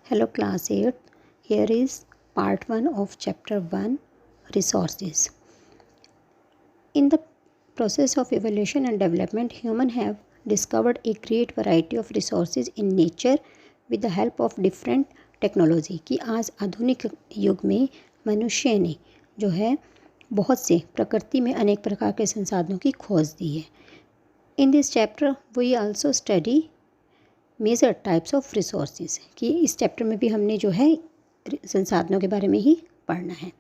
Hello class 8. Here is part 1 of chapter 1, resources. In the process of evolution and development, humans have discovered a great variety of resources in nature with the help of different technology कि आज आधुनिक युग में मनुष्य ने जो है बहुत से प्रकृति में अनेक प्रकार के संसाधनों की खोज दी है. In this chapter we also study major types of resources कि इस चैप्टर में भी हमने जो है संसाधनों के बारे में ही पढ़ना है.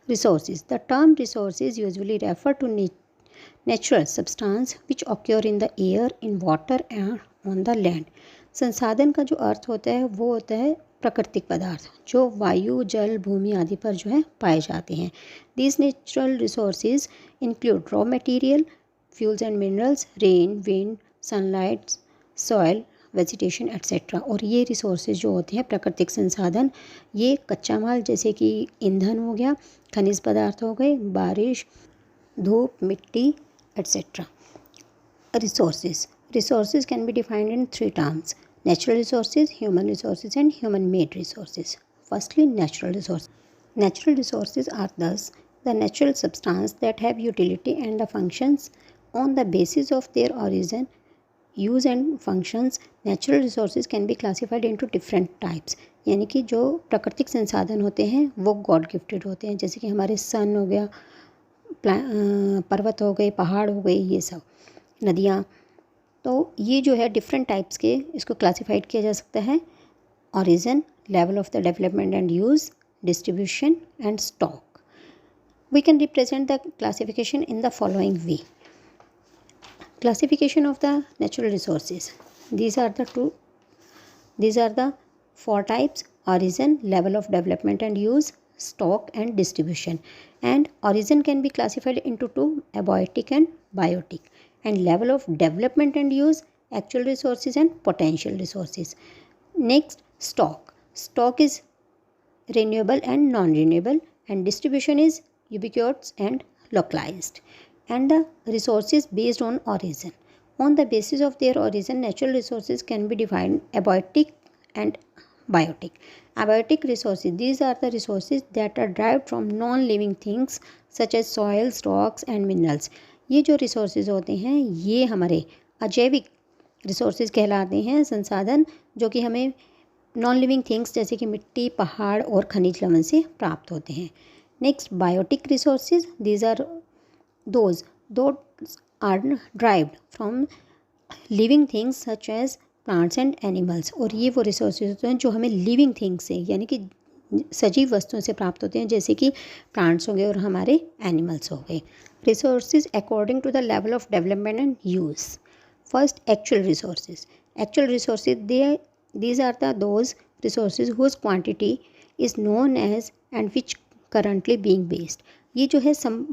Resources. The term resources usually refer to natural substance which occur in the air, in water and on the land. संसाधन का जो अर्थ होता है वो होता है प्राकृतिक पदार्थ जो वायु, जल, भूमि आदि पर जो है पाए जाते हैं. These natural resources include raw material, fuels and minerals, rain, wind, sunlight, soil, vegetation etcetera. और ये रिसोर्सेज जो होते हैं प्राकृतिक संसाधन, ये कच्चा माल जैसे कि ईंधन हो गया, खनिज पदार्थ हो गए, बारिश, धूप, मिट्टी etcetera. Resources can be defined in 3 terms: natural resources, human resources and human made resources. Firstly natural resource. Natural resources are thus the natural substances that have utility and the functions on the basis of their origin, use and functions. Natural resources can be classified into different types. यानी कि जो प्राकृतिक संसाधन होते हैं वो God gifted होते हैं, जैसे कि हमारे सन हो गया, पर्वत हो गए, पहाड़ हो गए, ये सब नदियाँ. तो ये जो है डिफरेंट टाइप्स के इसको क्लासीफाइड किया जा सकता है: origin, level of the development and use, distribution and stock. We can represent the classification in the following way. Classification of the natural resources. These are the 4 types: origin, level of development and use, stock and distribution. And origin can be classified into 2: abiotic and biotic. And level of development and use, actual resources and potential resources. Next, stock. Stock is renewable and non-renewable, and distribution is ubiquitous and localized. And the resources based on origin. On the basis of their origin, natural resources can be defined abiotic and biotic. Abiotic resources, these are the resources that are derived from non-living things such as soils, rocks and minerals. ये जो resources होते हैं ये हमारे अजैविक resources कहलाते हैं, संसाधन जो कि हमें non-living things जैसे कि मिट्टी, पहाड़ और खनिज लवण से प्राप्त होते हैं. Next, biotic resources. These are those are derived from living things such as plants and animals. और ये वो रिसोर्सेज होते हैं जो हमें लिविंग थिंग्स से यानी कि सजीव वस्तुओं से प्राप्त होते हैं, जैसे कि प्लांट्स हो गए और हमारे एनिमल्स हो गए. Resources according to the level of development and use. First, actual resources. Actual resources these are the those resources whose quantity is known as and which currently being based. ये जो है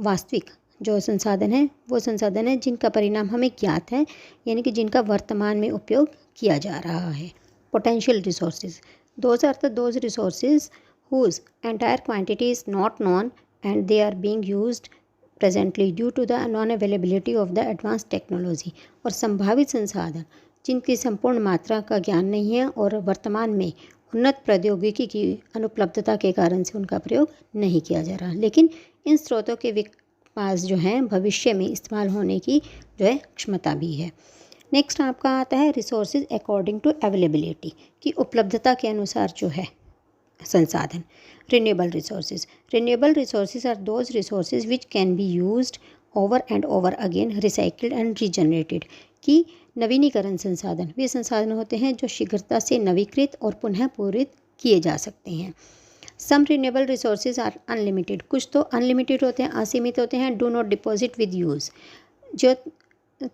वास्तविक जो संसाधन है वो संसाधन है जिनका परिणाम हमें ज्ञात है, यानी कि जिनका वर्तमान में उपयोग किया जा रहा है. Potential resources. Those are the those resources whose entire quantity is not known and they are being used presently due to the non availability of the advance technology. और संभावित संसाधन जिनकी संपूर्ण मात्रा का ज्ञान नहीं है और वर्तमान में उन्नत प्रौद्योगिकी की अनुपलब्धता के कारण से उनका प्रयोग नहीं किया जा रहा, लेकिन इन स्रोतों के पास जो है भविष्य में इस्तेमाल होने की जो है क्षमता भी है. नेक्स्ट आपका आता है रिसोर्सेज अकॉर्डिंग टू अवेलेबिलिटी, की उपलब्धता के अनुसार जो है संसाधन. Renewable resources. Renewable resources are those resources which can be used over and over again, recycled and regenerated. की नवीनीकरण संसाधन वे संसाधन होते हैं जो शीघ्रता से नवीकृत और पुनः पूरित किए जा सकते हैं. Some renewable resources are unlimited. कुछ तो अनलिमिटेड होते हैं, असीमित होते हैं. Do not deposit with use. जो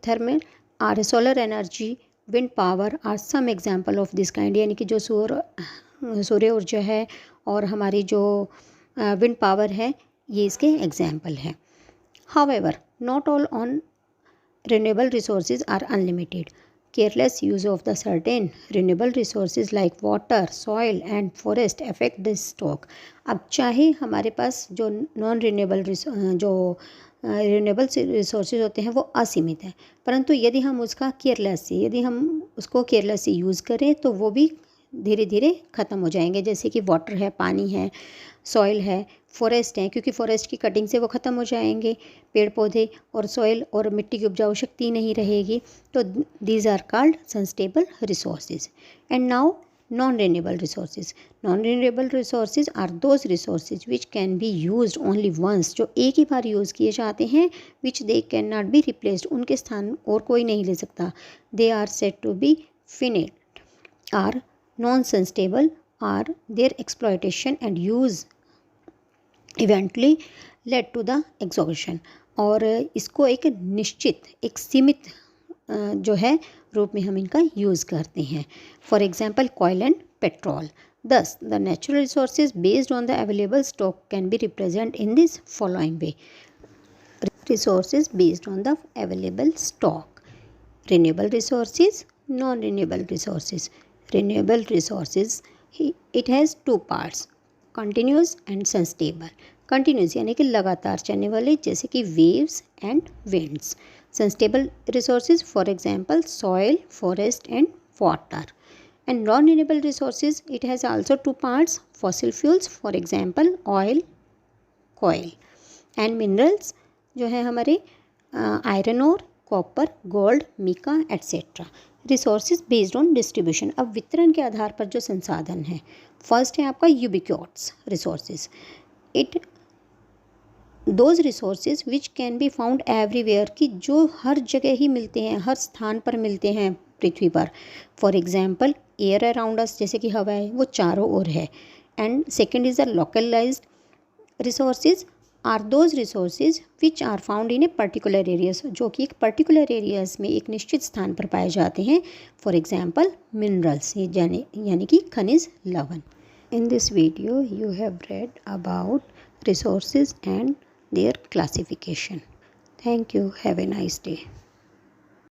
thermal or solar energy, wind power or some example of this kind. यानी कि जो सूर्य ऊर्जा है और हमारी जो विंड पावर है ये इसके एग्जाम्पल है. However not all on renewable resources are unlimited. Careless use of the certain renewable resources like water, soil and forest affect this stock. अब चाहे हमारे पास जो नॉन रिन्यूएबल जो रिन्यूएबल रिसोर्सेज होते हैं वो असीमित है, परंतु यदि हम उसका केयरलेस से यूज़ करें तो वो भी धीरे धीरे ख़त्म हो जाएंगे, जैसे कि वाटर है, पानी है, सॉइल है, फॉरेस्ट है, क्योंकि फॉरेस्ट की कटिंग से वो ख़त्म हो जाएंगे, पेड़ पौधे और सॉइल और मिट्टी की उपजाऊ शक्ति नहीं रहेगी। तो these are called sustainable resources. And now non renewable resources. Non renewable resources are those resources which can be used only once, जो एक ही बार यूज़ किए जाते हैं, which they can not be replaced, उनके स्थान और कोई नहीं ले सकता। They are said to be finite, or non sustainable, or their exploitation and use eventually lead to the exhaustion. और इसको एक निश्चित, एक सीमित जो है रूप में हम इनका यूज़ करते हैं। For example coal and petrol. Thus the natural resources based on the available stock can be represent in this following way. Resources based on the available stock, renewable resources, non-renewable resources. Renewable resources, it has two parts, continuous and sustainable. Continuous यानी कि लगातार चलने वाले, जैसे कि waves and winds. Sustainable resources for example soil, forest and water. And non renewable resources, it has also two parts, fossil fuels for example oil, coal. And minerals जो है हमारे iron ore, copper, gold, mica etcetera. Resources based on distribution, अब वितरण के आधार पर जो संसाधन है। फर्स्ट है आपका ubiquitous resources. It those resources which can be found everywhere, कि जो हर जगह ही मिलते हैं, हर स्थान पर मिलते हैं पृथ्वी पर। For example air around us, जैसे कि हवा है वो चारों ओर है। And second is the localised resources, are those resources which are found in a particular areas, जो कि एक पर्टिकुलर एरियाज में एक निश्चित स्थान पर पाए जाते हैं। फॉर एग्जाम्पल मिनरल्स, यानी कि खनिज लवण। In this video you have read about resources and their classification. Thank you. Have a nice day.